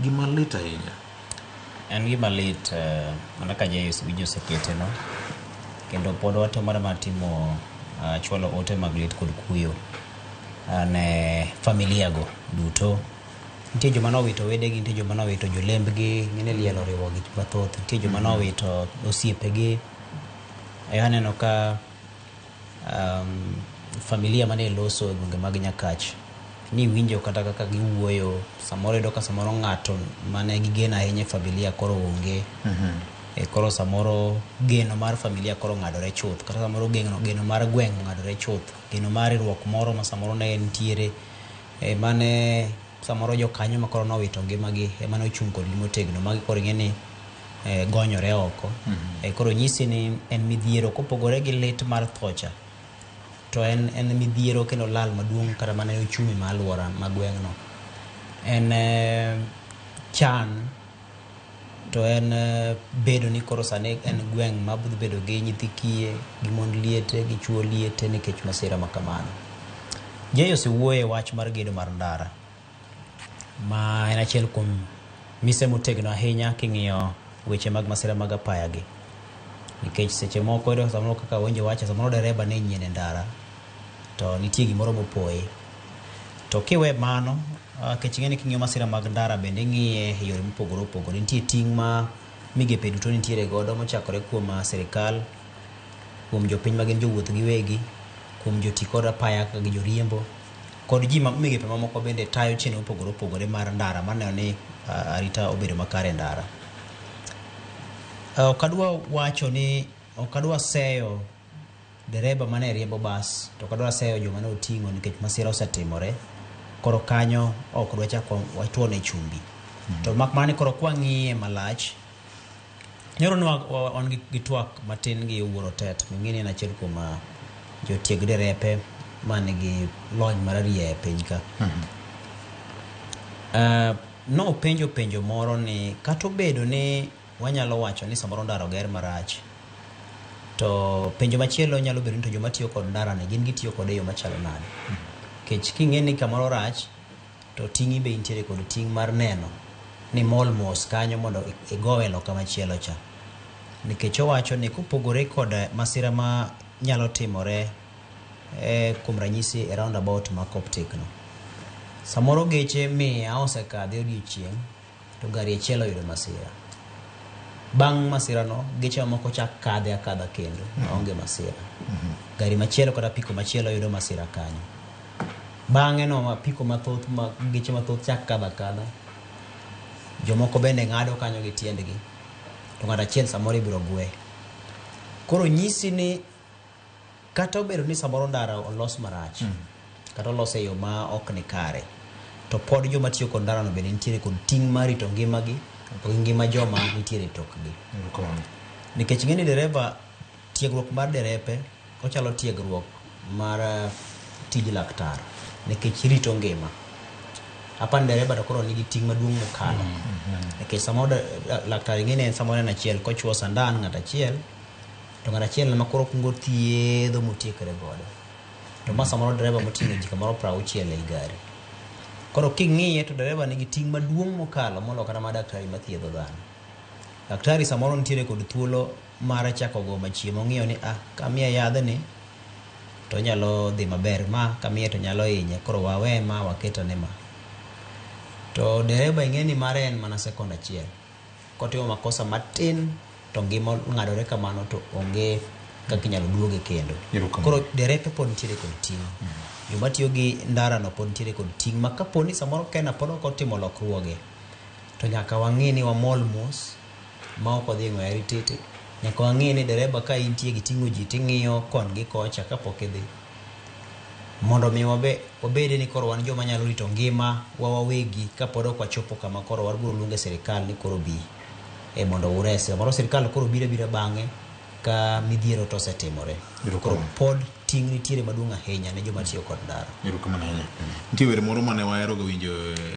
gima lit ahinya. En gima lit mana ka winjo osekete no kendo pod watemore mar timo chwalo ote mag lit kod kuyo ne familia go duto. Nitie joma nowito wedegi, nitie joma nowito jolembgi, ng'ene liel oriwo gik mathoth. Nitie joma nowito osiepegi. Aneno ka familia mane loso e gwenge mag Nyakach ni winjo kata kaka giwuoyo, samoro iyudo ka samoro ng'ato mane gigeno ahinya e familia koro onge. Koro samoro geno mar familia koro ng'adore chuth, kata samoro geno mar gweng' ng'adore chuth, geno mar riwruok moro ma samoro ne nitiere mane samoro jokanyo ma koro nowito ngimagi ema nochung' kodgi motegno magi koro ing'eni gonyore oko. Koro nyisi ni en midhiero kopogore gi lit mar thocha, to en midhiero kendo lal maduong' kata mane ochumi ma alwora ma gweng'no. En chan, to en bedo ni koro sani en gweng' ma budh bedo gi nyithi kiye, gi mond liete, gi chuo liete nikech masira ma kamano. Jay osewuoye wach mar gedo mar ndara, ma en achiel kuom mise motegno ahinya king'iyo weche mag masira mag apaya gi. Nikech seche moko iyudo samoro kaka winjo wacha, samoro dereba ne nyien e ndara to nitie gimoro mopoe. To kiwe mano, kech ing'eni king'iyo masira mag ndara bende ing'iye e yore mopogore opogore. Nitie ting' ma migepe duto nitiere godo, mochakore kuom sirikal, kuom jopiny magin jowuoth giwegi, kuom joti kod apaya kaka gi joriembo, kod ji migepe mamoko bende tayo chenro mopogore opogore mar ndara mar neno ni arita obedo makare ndara. Okadwa wacho ni okadwa seyo dereba mane riembo bas, to okadwa seyo joma ne oting'o nikech masira osetimore. Koro kanyo ok dwa chako watuone chumbi. To mak mane koro kwang'iye malach, nyoro ni wan gi twak matin gi Wuoro Tet, ming'eni en achiel kuom jotieg derepe man gi lony mararieya e piny ka. No penjo moro ni kata obedo ni wanyalo wacho ni samoro ndara oger marach, to penjo machielo nyalo bedo ni to joma tiyo kod ndara ne gin gitiyo kod e yo machalo nade. Kech king'e ni kamoro rach, to ting'i be intiere kod ting' mar neno ni mol mos kanyo mondo igowe loka machielo cha. Nikech owacho ni kopogore kod masira ma nyalo timore kuom ranyisi e roundabout ma Coptic no, samoro geche mia osekadhe odiochieng' to gari achiel oyudo masira. Bang' masira no, geche mamoko chak kadhe akadha kendo maonge masira. Gari machielo kata apiko machielo yudo masira kanyo. Bang'e no apiko mathoth, geche mathoth chak kadha akadha. Jomoko bende ng'ado kanyo gi tiendgi, to ng'ato achiel samoro ibiro gwe. Koro nyisi ni kata obedo ni samoro ndara olos marach, kata olos e yo ma ok ni kare, to pod joma tiyo kod ndara no bende nitiere kod ting' mar rito ngimagi to ngima joma nitiere e tokgi. Nikech ng'eni dereba, tiegruok mar derepe ochalo tiegruok mar tij laktar, nikech rito ngima. Apan dereba to koro nigi ting' maduong' mokalo. Nikech samoro laktar ng'eni samoro en achiel kochuo sandan ng'at achiel, to ng'at achiel ma koro kungo thiedho motiekre godo. To ma samoro dereba moting'o ji kamoro 60 ei gari. Koro king'iye to dereba nigi ting' maduong' mokalo molo kata ma daktari mathiedho dhano. Daktari samoro nitiere kod thuolo mar chako go machiemo, ng'iyo ni kamiye yadhni to nyalo dhi maber, ma kamiye to nyalo hinye, koro wawe ma waketane ma. To dereba ing'eni mare en mana sekond achiel. Kotimo makosa matin to ngima ng'adore kamano to onge kaka inyalo duoge kendo. Koro derepe pod nitiere kod ting'. Joma tiyo gi ndara no pod nitiere kod ting' ma kaponi samoro Kenya pod ok otimo lokruoge, to nyaka wang'e ni wamol mos ma ok odhi ng'weri titi. Nyaka wang'e ni dereba ka intie gi ting'o ji ting'iyo kon gi kocha kapok idhi, mondo mi wabede ni koro wan joma nyalo rito ngima wawegi kapod ok wachopo kama koro wabiro luonge sirikal ni koro bi mondo urese. Moro sirikal koro bira bang'e ka midhiero to osetimore. Koro pod ting' nitiere maduong' ahinya ne joma tiyo kod ndara. Nitie wer moro mane wahero ga winjo